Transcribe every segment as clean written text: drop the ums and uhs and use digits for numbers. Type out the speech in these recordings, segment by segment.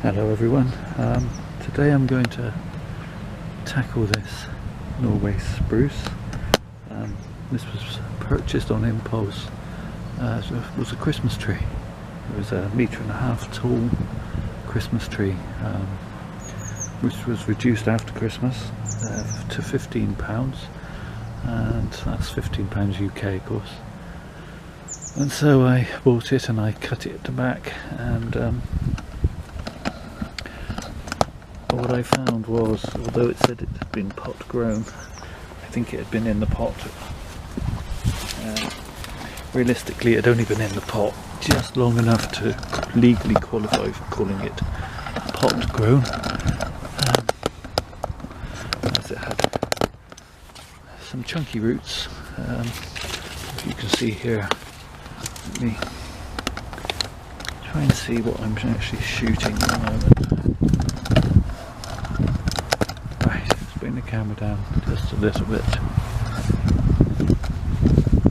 Hello everyone, today I'm going to tackle this Norway spruce. This was purchased on impulse. It was a Christmas tree. It was a 1.5 meter tall Christmas tree, which was reduced after Christmas to £15, and that's £15 UK of course. And so I bought it and I cut it at the back, and what I found was, although it said it had been pot grown, I think it had been in the pot. Realistically, it had only been in the pot just long enough to legally qualify for calling it pot grown, as it had some chunky roots. If you can see here, let me try and see what I'm actually shooting at the moment. Bring the camera down just a little bit.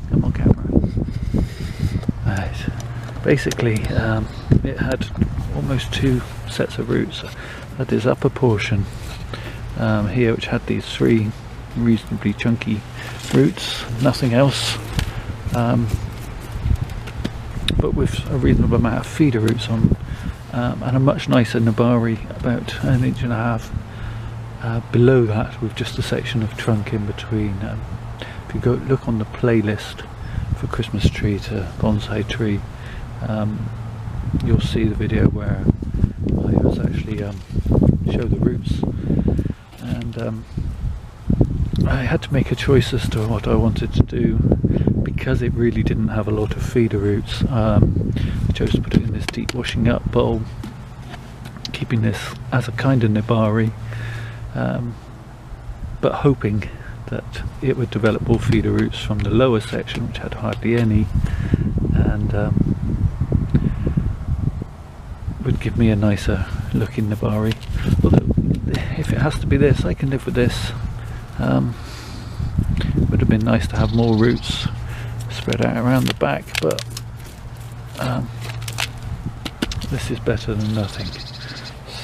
Come on, camera. Right. Basically, it had almost 2 sets of roots. At this upper portion here, which had these 3 reasonably chunky roots, nothing else, but with a reasonable amount of feeder roots on, and a much nicer nabari about 1.5 inches. Below that, with just a section of trunk in between. If you go look on the playlist for Christmas tree to bonsai tree, you'll see the video where I was actually show the roots, and I had to make a choice as to what I wanted to do, because it really didn't have a lot of feeder roots. I chose to put it in this deep washing up bowl, keeping this as a kind of nibari, but hoping that it would develop more feeder roots from the lower section, which had hardly any, and would give me a nicer looking nabari. Although if it has to be this, I can live with this. Would have been nice to have more roots spread out around the back, but this is better than nothing.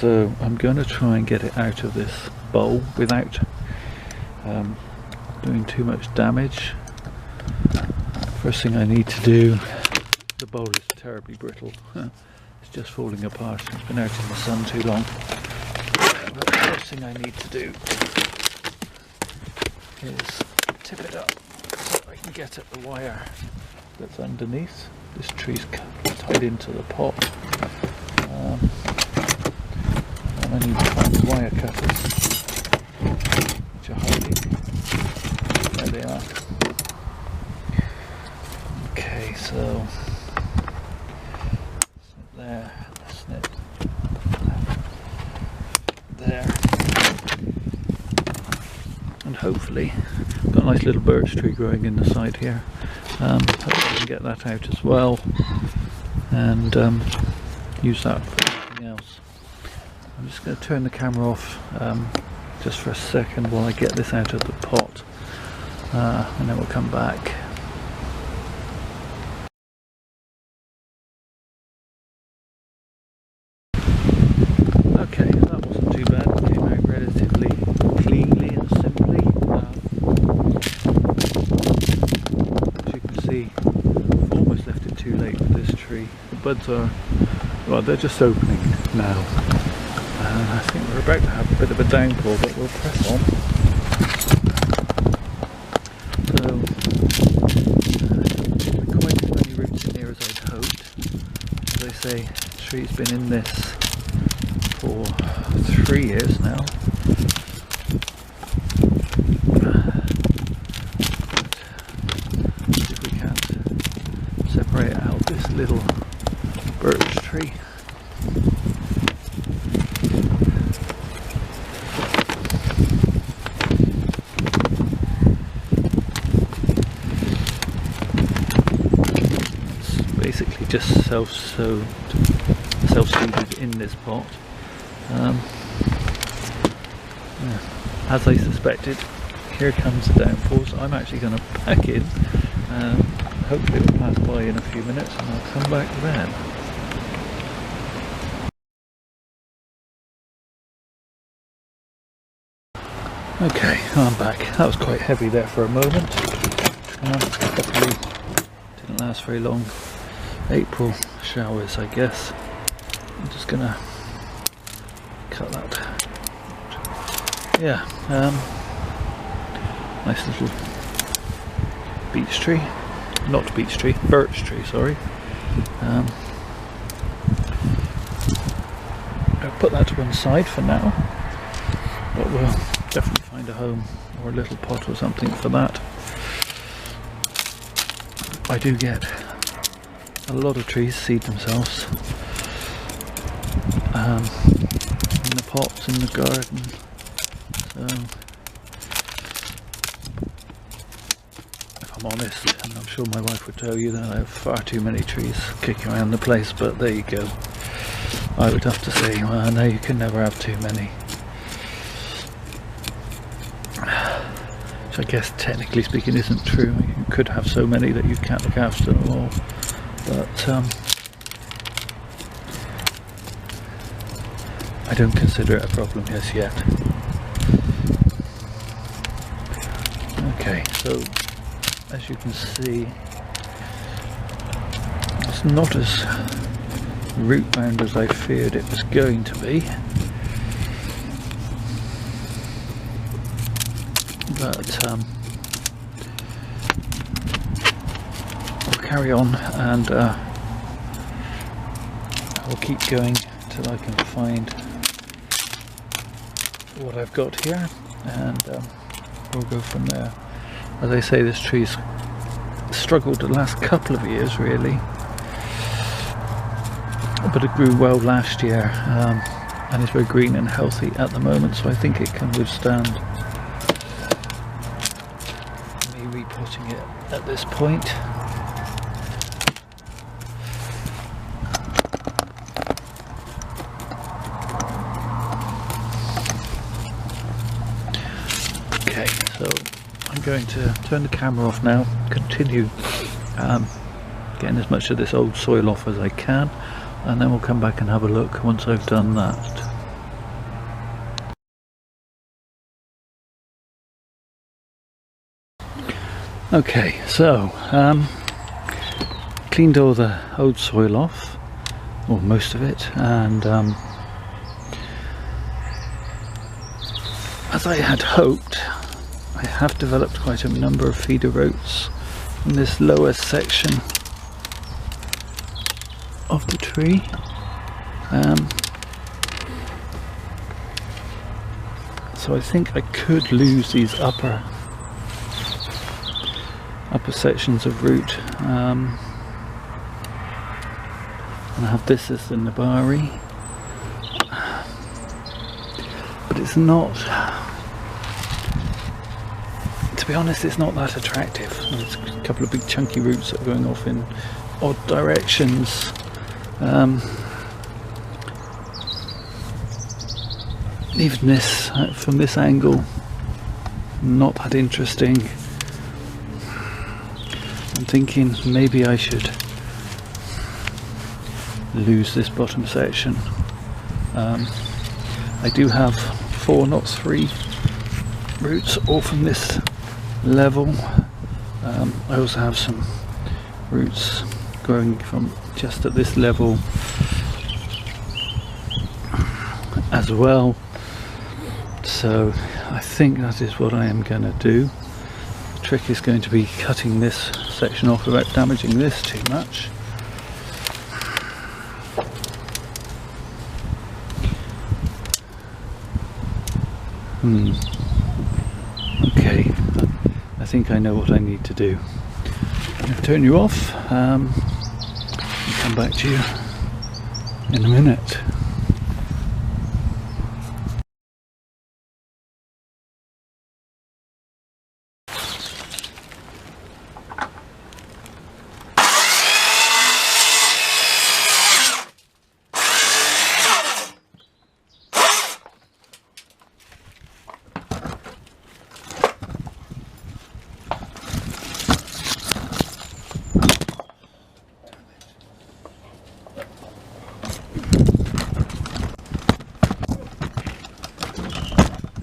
So I'm going to try and get it out of this bowl without doing too much damage. First thing I need to do, the bowl is terribly brittle. It's just falling apart. It's been out in the sun too long. But the first thing I need to do is tip it up so I can get at the wire that's underneath. This tree's tied into the pot. And I need to find the wire cutters, which are hiding. There they are. Okay, so there, snip there, and hopefully I've got a nice little birch tree growing in the side here. Hopefully I can get that out as well, and use that for anything else. I'm just going to turn the camera off just for a second while I get this out of the pot, and then we'll come back. Okay, that wasn't too bad. It came out relatively cleanly and simply. As you can see, I've almost left it too late for this tree. The buds are, well, they're just opening now. I think we're about to have a bit of a downpour, but we'll press on. So, quite as many roots in here as I'd hoped. As I say, the tree's been in this for 3 years now. See if we can't separate out this little birch tree. Basically just self-seeded in this pot. Yeah. As I suspected, here comes the downpours. I'm actually going to pack in. Hopefully it will pass by in a few minutes and I'll come back then. Okay, I'm back. That was quite heavy there for a moment. Probably didn't last very long. April showers, I guess. I'm just gonna cut that. Yeah, nice little beech tree. Not beech tree, birch tree, sorry. I'll put that to one side for now, but we'll definitely find a home or a little pot or something for that. I do get a lot of trees seed themselves in the pots in the garden, so if I'm honest, and I'm sure my wife would tell you that I have far too many trees kicking around the place, but there you go. I would have to say, well, no, you can never have too many. Which I guess, technically speaking, isn't true. You could have so many that you can't look after them all. But I don't consider it a problem as yet. Okay, so as you can see, it's not as root bound as I feared it was going to be, but I'll carry on and I'll keep going till I can find what I've got here, and we'll go from there. As I say, this tree's struggled the last couple of years really, but it grew well last year, and it's very green and healthy at the moment, so I think it can withstand me repotting it at this point. Okay, so I'm going to turn the camera off now, continue getting as much of this old soil off as I can, and then we'll come back and have a look once I've done that. Okay, so cleaned all the old soil off, or most of it, and as I had hoped, I have developed quite a number of feeder roots in this lower section of the tree. So I think I could lose these upper sections of root, and I have this as the Nabari, but it's not, to be honest, it's not that attractive. There's a couple of big chunky roots that are going off in odd directions. Even this, from this angle, not that interesting. I'm thinking maybe I should lose this bottom section. I do have 4, not 3 roots all from this level. I also have some roots growing from just at this level as well, so I think that is what I am going to do. The trick is going to be cutting this section off without damaging this too much. Okay, I think I know what I need to do. I'm going to turn you off and come back to you in a minute.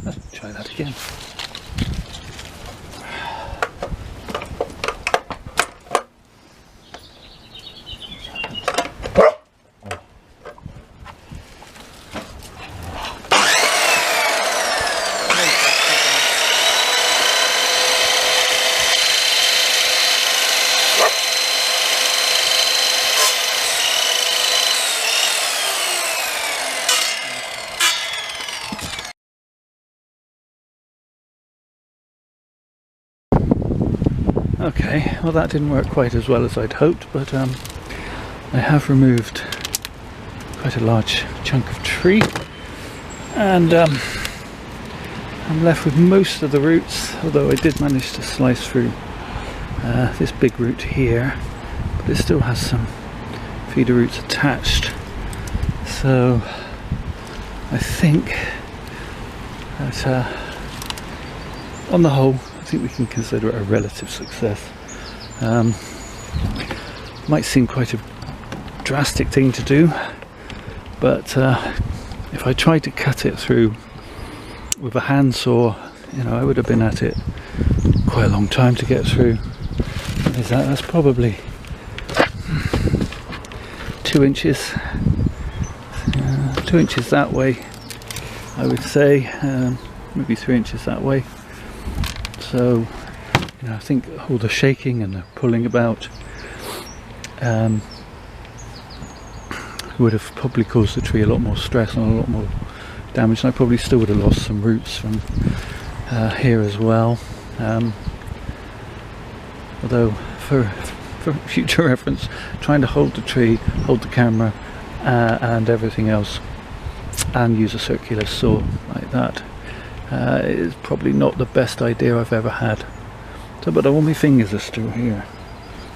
Let's try that again. Okay, well that didn't work quite as well as I'd hoped, but I have removed quite a large chunk of tree, and I'm left with most of the roots, although I did manage to slice through this big root here, but it still has some feeder roots attached. So I think that on the whole, I think we can consider it a relative success. Might seem quite a drastic thing to do, but if I tried to cut it through with a handsaw, you know, I would have been at it quite a long time to get through. That's probably 2 inches, 2 inches that way, I would say, maybe 3 inches that way. So, you know, I think all the shaking and the pulling about would have probably caused the tree a lot more stress and a lot more damage, and I probably still would have lost some roots from here as well. Although for future reference, trying to hold the tree, hold the camera and everything else, and use a circular saw like that is probably not the best idea I've ever had. So, but all my fingers are still here,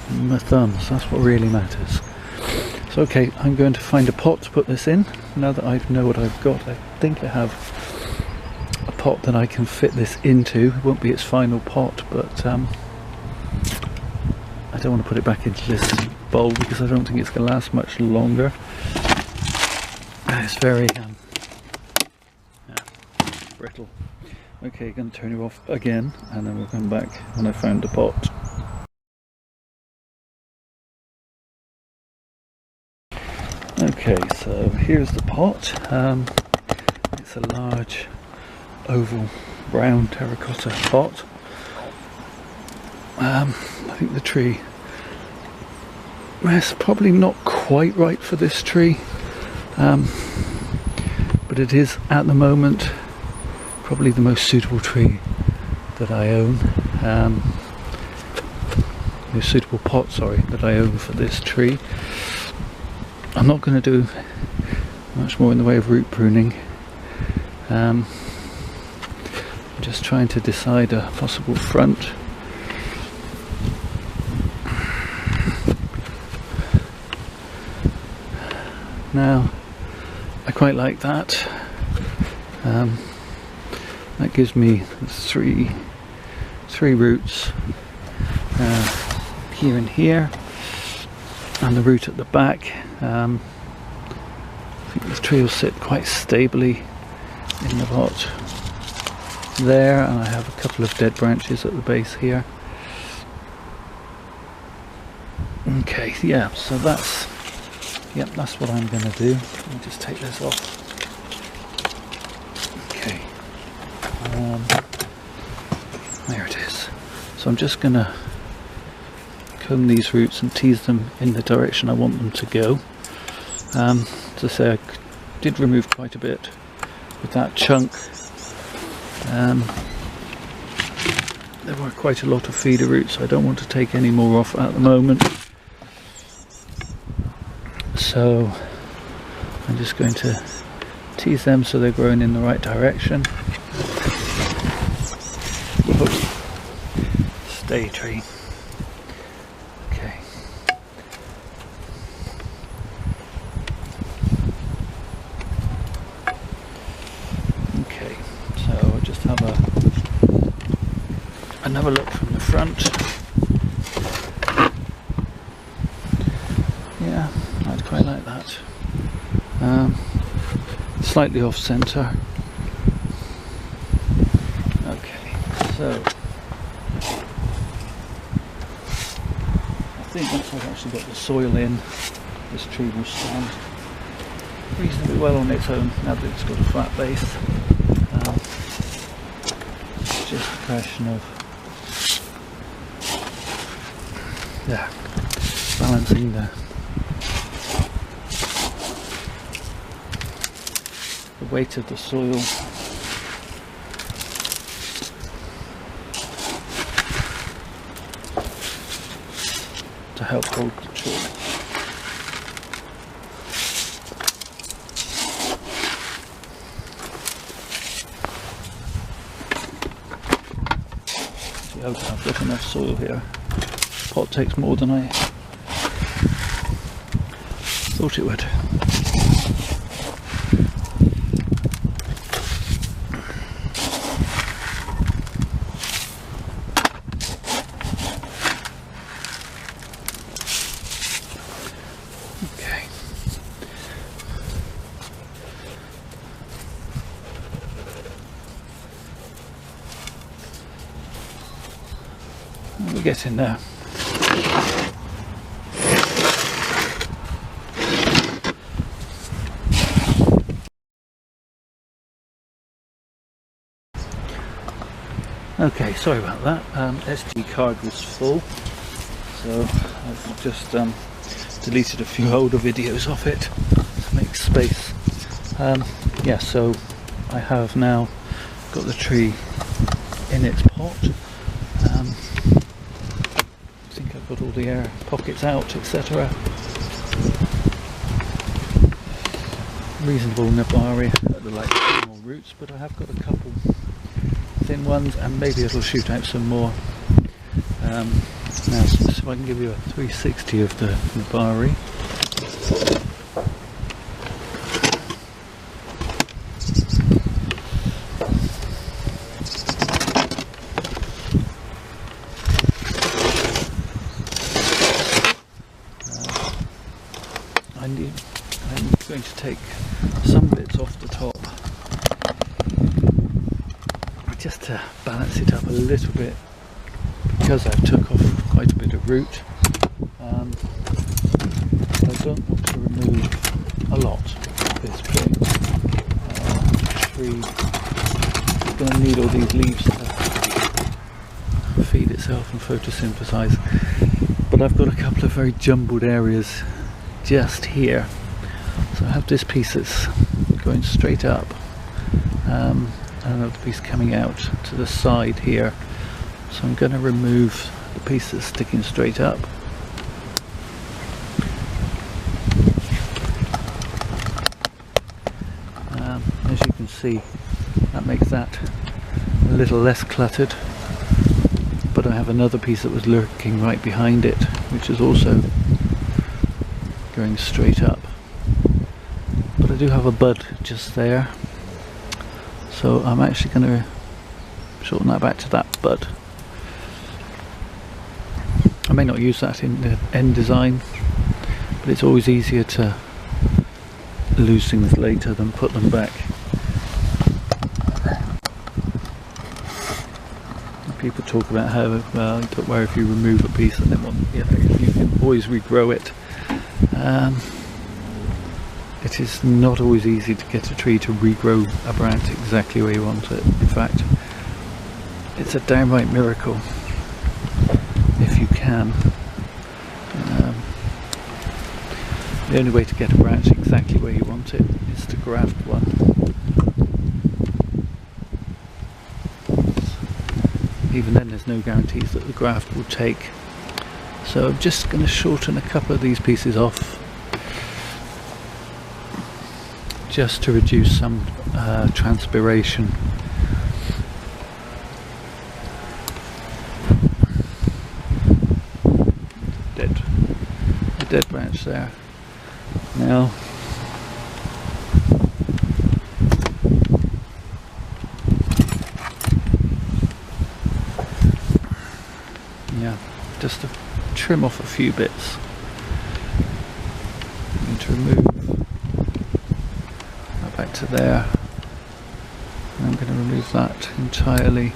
and my thumbs, that's what really matters. So okay, I'm going to find a pot to put this in. Now that I know what I've got, I think I have a pot that I can fit this into. It won't be its final pot, but I don't want to put it back into this bowl because I don't think it's going to last much longer. It's very brittle. Okay, going to turn it off again, and then we'll come back when I found the pot. Okay, so here's the pot. It's a large oval brown terracotta pot. I think the tree is probably not quite right for this tree, but it is at the moment probably the most suitable tree that I own. Most suitable pot, sorry, that I own for this tree. I'm not going to do much more in the way of root pruning. I'm just trying to decide a possible front. Now, I quite like that. That gives me three roots here and here, and the root at the back. I think this tree will sit quite stably in the pot there, and I have a couple of dead branches at the base here. Okay, yeah, so that's what I'm going to do. Let me just take this off. Okay, there it is. So I'm just going to comb these roots and tease them in the direction I want them to go. As I say, I did remove quite a bit with that chunk. There were quite a lot of feeder roots, so I don't want to take any more off at the moment. So I'm just going to tease them so they're growing in the right direction. Stay tree. Okay. Okay, so I'll just have another look from the front. Yeah, I'd quite like that. Slightly off centre. Okay, so I think once I've actually got the soil in, this tree will stand reasonably well on its own now that it's got a flat base. It's just a question of balancing the weight of the soil. help hold the tree. See, I've got enough soil here. Pot takes more than I thought it would. Okay. We're getting there. Okay, sorry about that. SD card was full, so I've just deleted a few older videos off it to make space. Yeah, so I have now got the tree in its pot. I think I've got all the air pockets out, etc. Reasonable nabari at the like small roots, but I have got a couple thin ones, and maybe it'll shoot out some more. Now, so if I can give you a 360 of the nabari. I'm going to take some bits off the top just to balance it up a little bit, because I've took off quite a bit of root. I don't want to remove a lot of this tree. The tree is going to need all these leaves to feed itself and photosynthesize, but I've got a couple of very jumbled areas just here. So I have this piece that's going straight up, and another piece coming out to the side here. So I'm going to remove the piece that's sticking straight up. As you can see, that makes that a little less cluttered, but I have another piece that was lurking right behind it, which is also going straight up. But I do have a bud just there, so I'm actually going to shorten that back to that bud. I may not use that in the end design, but it's always easier to lose things later than put them back. People talk about how, well, don't worry if you remove a piece and then you can always regrow it. It is not always easy to get a tree to regrow a branch exactly where you want it. In fact, it's a downright miracle if you can. The only way to get a branch exactly where you want it is to graft one. Even then, there's no guarantees that the graft will take. So I'm just going to shorten a couple of these pieces off, just to reduce some transpiration. Dead branch there. Now, yeah, just to trim off a few bits. I'm going to remove that back to there, and I'm going to remove that entirely.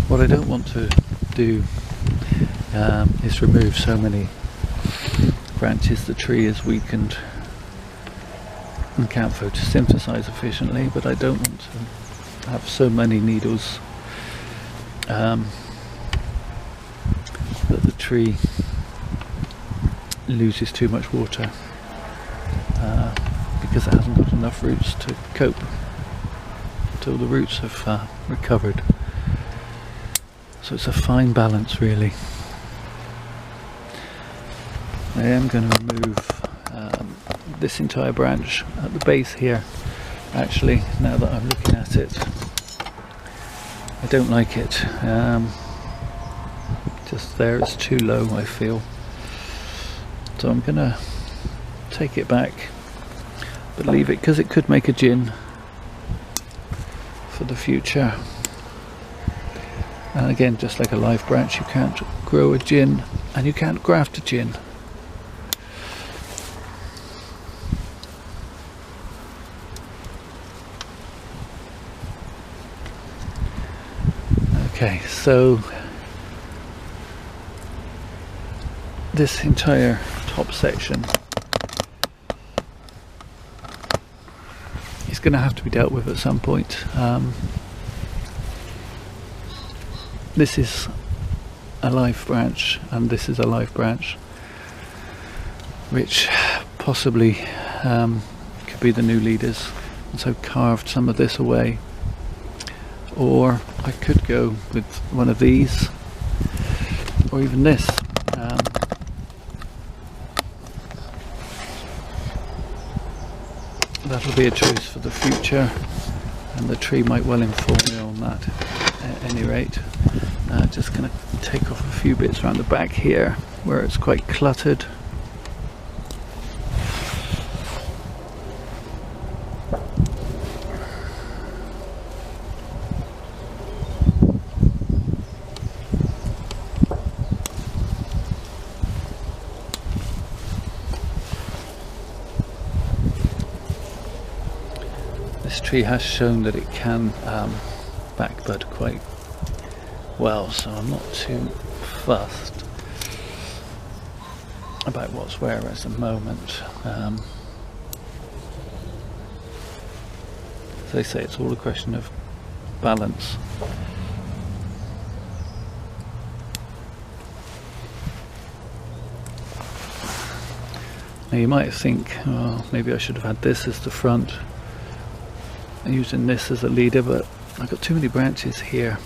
What I don't want to do is remove so many branches the tree is weakened and can't photosynthesize efficiently, but I don't want to have so many needles that the tree loses too much water, because it hasn't got enough roots to cope until the roots have recovered. So it's a fine balance, really. I am going to remove this entire branch at the base here. Actually, now that I'm looking at it, I don't like it. Just there, it's too low, I feel. So I'm gonna take it back, but leave it, because it could make a gin for the future. And again, just like a live branch, you can't grow a gin and you can't graft a gin. Okay, so this entire top section is going to have to be dealt with at some point. This is a live branch and this is a live branch, which possibly could be the new leaders, and so carved some of this away. Or I could go with one of these, or even this. That'll be a choice for the future, and the tree might well inform me on that at any rate. Just going to take off a few bits around the back here where it's quite cluttered. This tree has shown that it can backbud quite well, so I'm not too fussed about what's where at the moment. As they say, it's all a question of balance. Now you might think, oh, maybe I should have had this as the front and using this as a leader, but I've got too many branches here.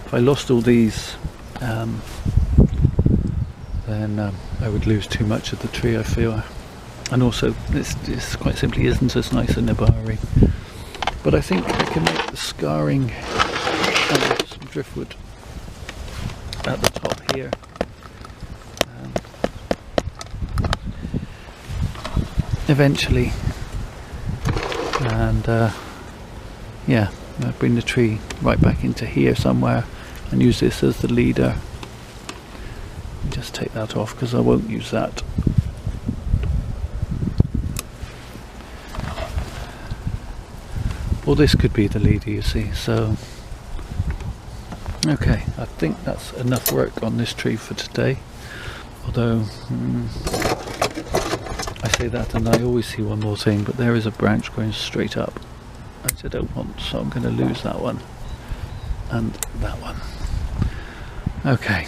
If I lost all these, then I would lose too much of the tree, I feel. And also, this quite simply isn't as nice a nibari. But I think I can make the scarring and some driftwood at the top here. Eventually. And yeah, I'll bring the tree right back into here somewhere and use this as the leader. Just take that off because I won't use that. Well, this could be the leader, you see, so okay, I think that's enough work on this tree for today. Although I say that and I always see one more thing, but there is a branch going straight up which I don't want, so I'm going to lose that one and that one. Okay,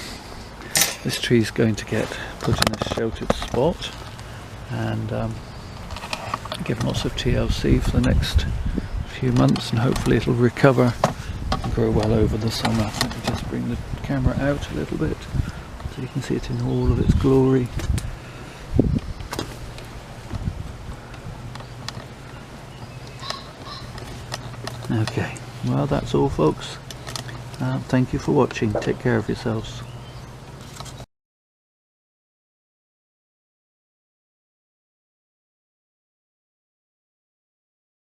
this tree is going to get put in a sheltered spot and given lots of TLC for the next few months, and hopefully it'll recover and grow well over the summer. Let me just bring the camera out a little bit so you can see it in all of its glory. Okay, well that's all folks. Thank you for watching. Take care of yourselves.